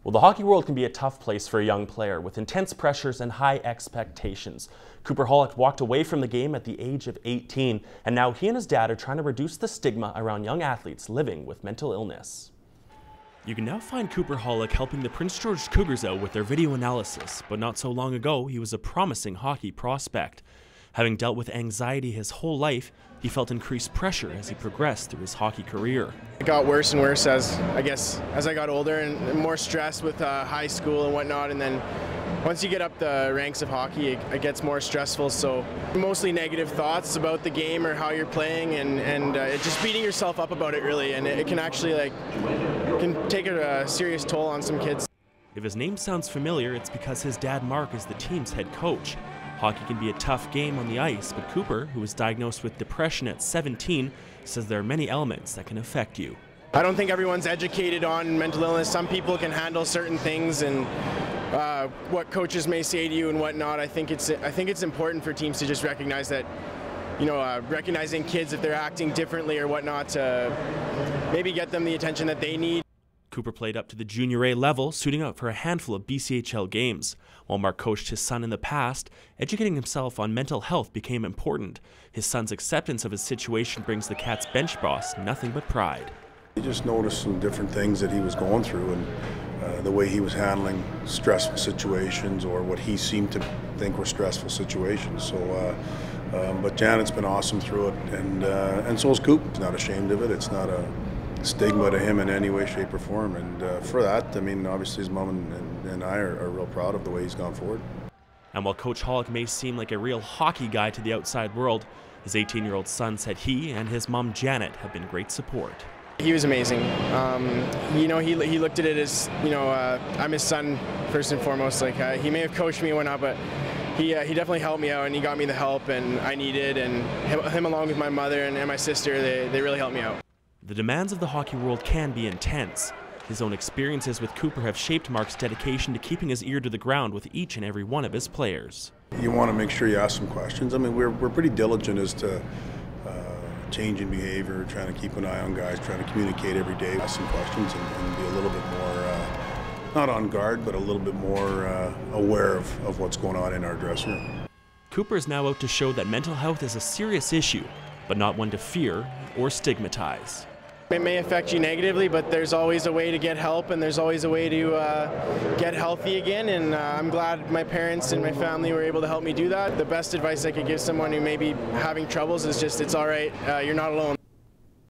Well, the hockey world can be a tough place for a young player with intense pressures and high expectations. Cooper Holick walked away from the game at the age of 18, and now he and his dad are trying to reduce the stigma around young athletes living with mental illness. You can now find Cooper Holick helping the Prince George Cougars out with their video analysis, but not so long ago he was a promising hockey prospect. Having dealt with anxiety his whole life, he felt increased pressure as he progressed through his hockey career. It got worse and worse as I got older and more stressed with high school and whatnot, and then once you get up the ranks of hockey, it gets more stressful. So mostly negative thoughts about the game or how you're playing, and just beating yourself up about it really, and it can actually can take a serious toll on some kids. If his name sounds familiar, it's because his dad Mark is the team's head coach. Hockey can be a tough game on the ice, but Cooper, who was diagnosed with depression at 17, says there are many elements that can affect you. I don't think everyone's educated on mental illness. Some people can handle certain things and what coaches may say to you and whatnot. I think it's important for teams to just recognize that, recognizing kids if they're acting differently or whatnot, to maybe get them the attention that they need. Cooper played up to the Junior A level, suiting up for a handful of BCHL games. While Mark coached his son in the past, educating himself on mental health became important. His son's acceptance of his situation brings the Cats bench boss nothing but pride. He just noticed some different things that he was going through, and the way he was handling stressful situations, or what he seemed to think were stressful situations. So, but Janet's been awesome through it, and so is Coop. He's not ashamed of it. It's not a stigma to him in any way, shape, or form, and for that, I mean, obviously his mom and I are real proud of the way he's gone forward. And while Coach Holick may seem like a real hockey guy to the outside world, his 18-year-old son said he and his mom Janet have been great support. He was amazing. He looked at it as, I'm his son first and foremost. He may have coached me and whatnot, but he definitely helped me out, and he got me the help and I needed, and him along with my mother and my sister, they really helped me out. The demands of the hockey world can be intense. His own experiences with Cooper have shaped Mark's dedication to keeping his ear to the ground with each and every one of his players. You want to make sure you ask some questions. I mean, we're pretty diligent as to changing behavior, trying to keep an eye on guys, trying to communicate every day, ask some questions, and be a little bit more, not on guard, but a little bit more aware of what's going on in our dressing room. Cooper is now out to show that mental health is a serious issue, but not one to fear or stigmatize. It may affect you negatively, but there's always a way to get help, and there's always a way to get healthy again, and I'm glad my parents and my family were able to help me do that. The best advice I could give someone who may be having troubles is just, it's all right, you're not alone.